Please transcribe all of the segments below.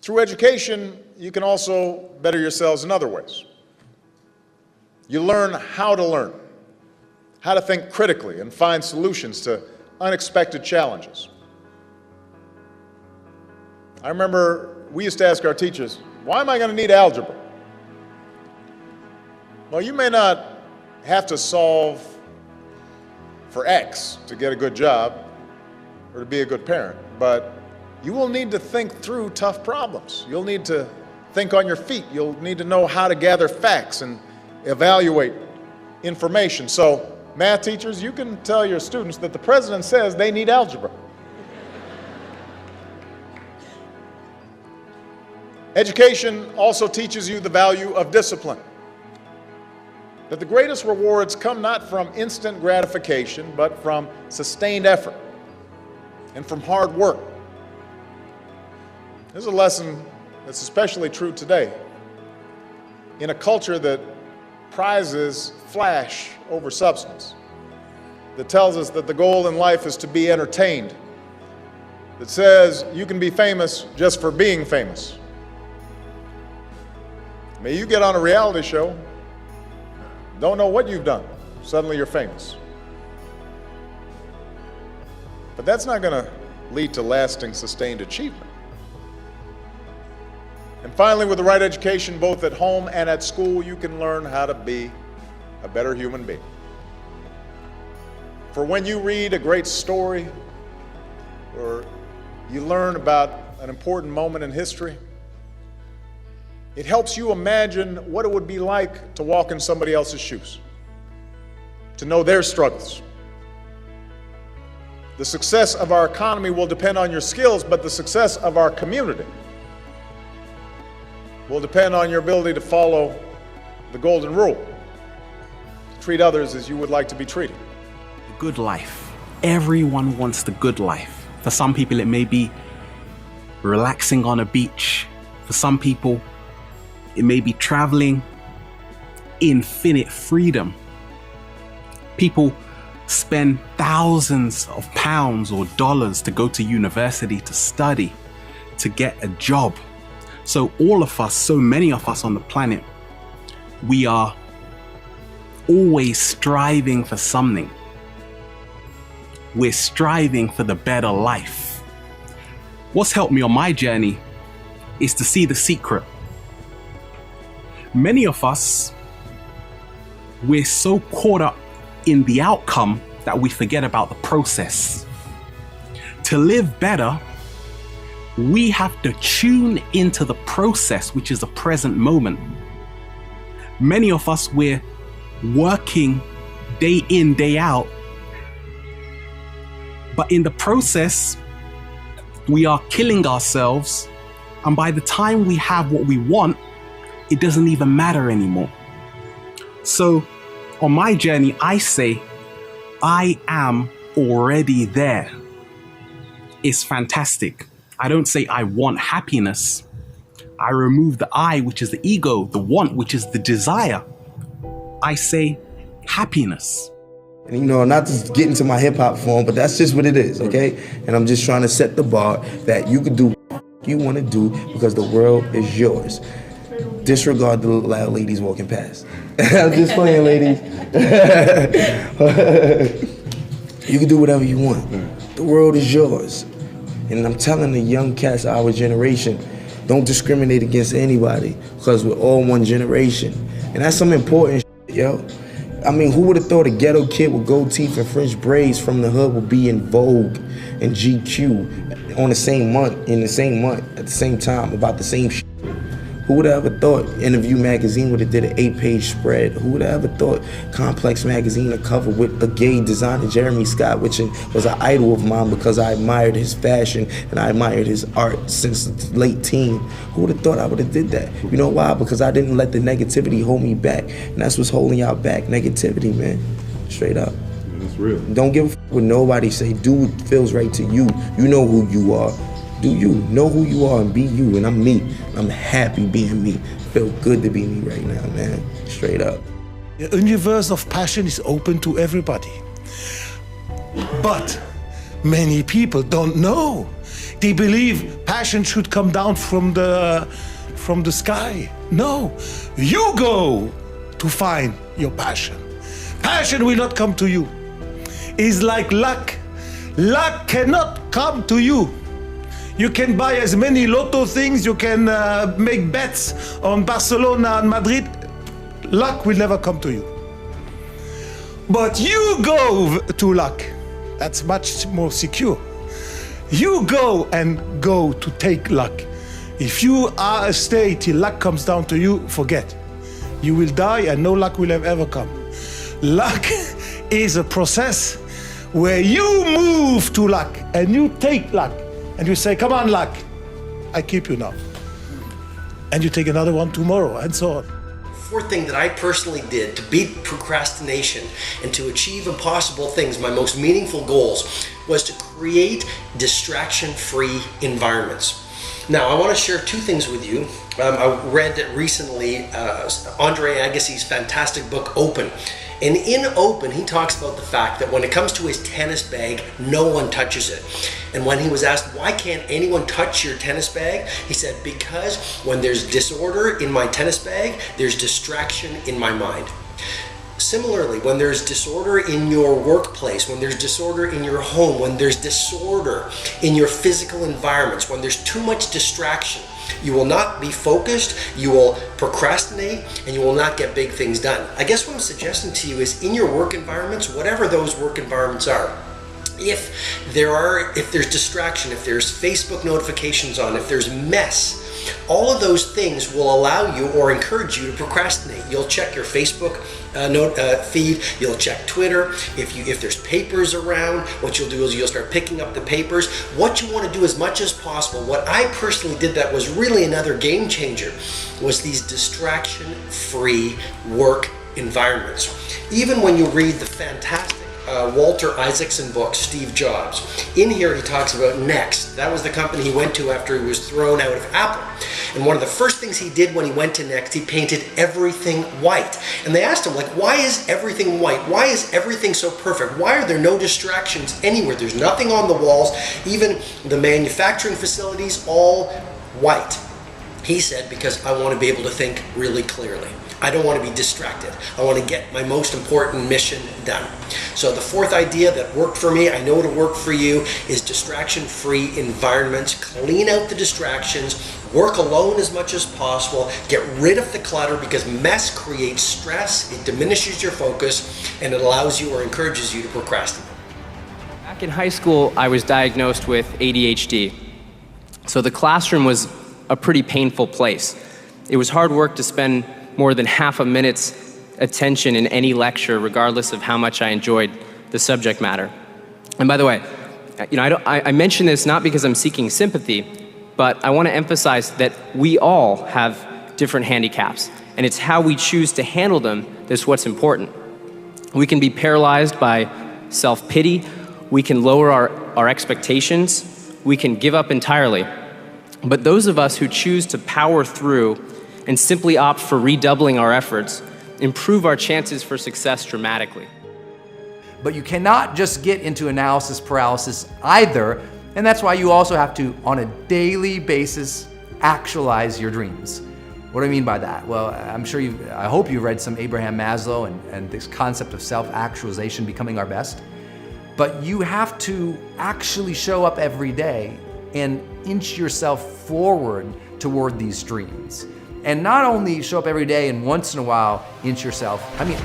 Through education, you can also better yourselves in other ways. You learn how to think critically and find solutions to unexpected challenges. I remember we used to ask our teachers, why am I going to need algebra? Well, you may not have to solve for X to get a good job or to be a good parent, but you will need to think through tough problems. You'll need to think on your feet. You'll need to know how to gather facts and evaluate information. So, math teachers, you can tell your students that the president says they need algebra. Education also teaches you the value of discipline. That the greatest rewards come not from instant gratification, but from sustained effort and from hard work. This is a lesson that's especially true today in a culture that prizes flash over substance, that tells us that the goal in life is to be entertained, that says you can be famous just for being famous. May you get on a reality show, don't know what you've done, suddenly you're famous. But that's not going to lead to lasting, sustained achievement. And finally, with the right education, both at home and at school, you can learn how to be a better human being. For when you read a great story or you learn about an important moment in history, it helps you imagine what it would be like to walk in somebody else's shoes, to know their struggles. The success of our economy will depend on your skills, but the success of our community will depend on your ability to follow the golden rule, to treat others as you would like to be treated. The good life. Everyone wants the good life. For some people, it may be relaxing on a beach. For some people, it may be traveling, infinite freedom. People spend thousands of pounds or dollars to go to university to study, to get a job. So all of us, so many of us on the planet, we are always striving for something. We're striving for the better life. What's helped me on my journey is to see the secret. Many of us, we're so caught up in the outcome that we forget about the process. To live better, we have to tune into the process, which is the present moment. Many of us, we're working day in, day out, but in the process, we are killing ourselves, and by the time we have what we want, it doesn't even matter anymore. So on my journey, I say, I am already there. It's fantastic. I don't say I want happiness. I remove the I, which is the ego, the want, which is the desire. I say happiness. And, you know, not to get into my hip hop form, but that's just what it is, okay? And I'm just trying to set the bar that you can do what you want to do because the world is yours. Disregard the loud ladies walking past. I'm just playing, ladies. You can do whatever you want. The world is yours. And I'm telling the young cats of our generation, don't discriminate against anybody because we're all one generation. And that's some important shit, yo. I mean, who would have thought a ghetto kid with gold teeth and French braids from the hood would be in Vogue and GQ on the same month, at the same time, about the same shit? Who would have ever thought Interview magazine would have did an 8-page spread? Who would have ever thought Complex magazine a cover with a gay designer, Jeremy Scott, which was an idol of mine because I admired his fashion and I admired his art since late teen. Who would have thought I would have did that? You know why? Because I didn't let the negativity hold me back. And that's what's holding y'all back, negativity, man. Straight up. That's real. Don't give a f what nobody say. Do what feels right to you. You know who you are. Do you know who you are and be you, and I'm me. I'm happy being me. Feel good to be me right now, man. Straight up. The universe of passion is open to everybody. But many people don't know. They believe passion should come down from the sky. No, you go to find your passion. Passion will not come to you. It's like luck. Luck cannot come to you. You can buy as many lotto things, you can make bets on Barcelona and Madrid. Luck will never come to you. But you go to luck. That's much more secure. You go to take luck. If you are stay till luck comes down to you, forget. You will die and no luck will ever come. Luck is a process where you move to luck and you take luck and you say, come on, luck, I keep you now. And you take another one tomorrow and so on. Fourth thing that I personally did to beat procrastination and to achieve impossible things, my most meaningful goals, was to create distraction-free environments. Now, I want to share two things with you. I read recently Andre Agassi's fantastic book, Open. And in Open, he talks about the fact that when it comes to his tennis bag, no one touches it. And when he was asked, why can't anyone touch your tennis bag? He said, because when there's disorder in my tennis bag, there's distraction in my mind. Similarly, when there's disorder in your workplace, when there's disorder in your home, when there's disorder in your physical environments, when there's too much distraction, you will not be focused, you will procrastinate, and you will not get big things done. I guess what I'm suggesting to you is in your work environments, whatever those work environments are, if there's distraction, if there's Facebook notifications on, if there's mess, all of those things will allow you or encourage you to procrastinate. You'll check your Facebook feed, you'll check Twitter. If there's papers around, what you'll do is you'll start picking up the papers. What you want to do as much as possible, what I personally did that was really another game changer, was these distraction-free work environments. Even when you read the fantastic Walter Isaacson book, Steve Jobs. In here he talks about Next. That was the company he went to after he was thrown out of Apple. And one of the first things he did when he went to Next, he painted everything white. And they asked him, like, why is everything white? Why is everything so perfect? Why are there no distractions anywhere? There's nothing on the walls, even the manufacturing facilities, all white. He said, because I want to be able to think really clearly. I don't want to be distracted. I want to get my most important mission done. So the fourth idea that worked for me, I know it'll work for you, is distraction-free environments. Clean out the distractions, work alone as much as possible, get rid of the clutter, because mess creates stress, it diminishes your focus, and it allows you or encourages you to procrastinate. Back in high school, I was diagnosed with ADHD. So the classroom was a pretty painful place. It was hard work to spend more than half a minute's attention in any lecture, regardless of how much I enjoyed the subject matter. And by the way, I mention this not because I'm seeking sympathy, but I want to emphasize that we all have different handicaps, and it's how we choose to handle them that's what's important. We can be paralyzed by self-pity, we can lower our expectations, we can give up entirely. But those of us who choose to power through and simply opt for redoubling our efforts improve our chances for success dramatically. But you cannot just get into analysis paralysis either, and that's why you also have to, on a daily basis, actualize your dreams. What do I mean by that? Well, I hope you've read some Abraham Maslow and this concept of self-actualization, becoming our best. But you have to actually show up every day and inch yourself forward toward these dreams. And not only show up every day and once in a while inch yourself,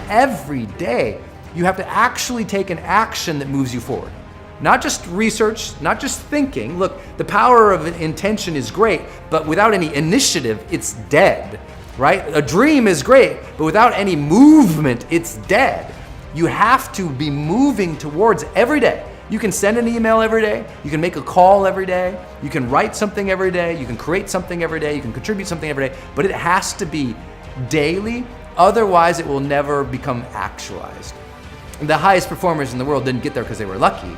every day you have to actually take an action that moves you forward. Not just research, not just thinking. Look, the power of intention is great, but without any initiative, it's dead, right? A dream is great, but without any movement, it's dead. You have to be moving towards every day. You can send an email every day, you can make a call every day, you can write something every day, you can create something every day, you can contribute something every day, but it has to be daily, otherwise it will never become actualized. The highest performers in the world didn't get there because they were lucky.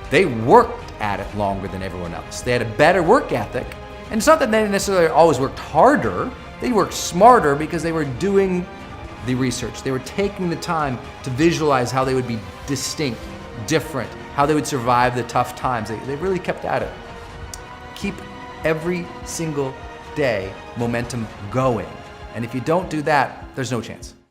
They worked at it longer than everyone else. They had a better work ethic, and it's not that they necessarily always worked harder, they worked smarter because they were doing the research. They were taking the time to visualize how they would be distinct, different, how they would survive the tough times. They really kept at it. keep every single day momentum going. And if you don't do that, there's no chance.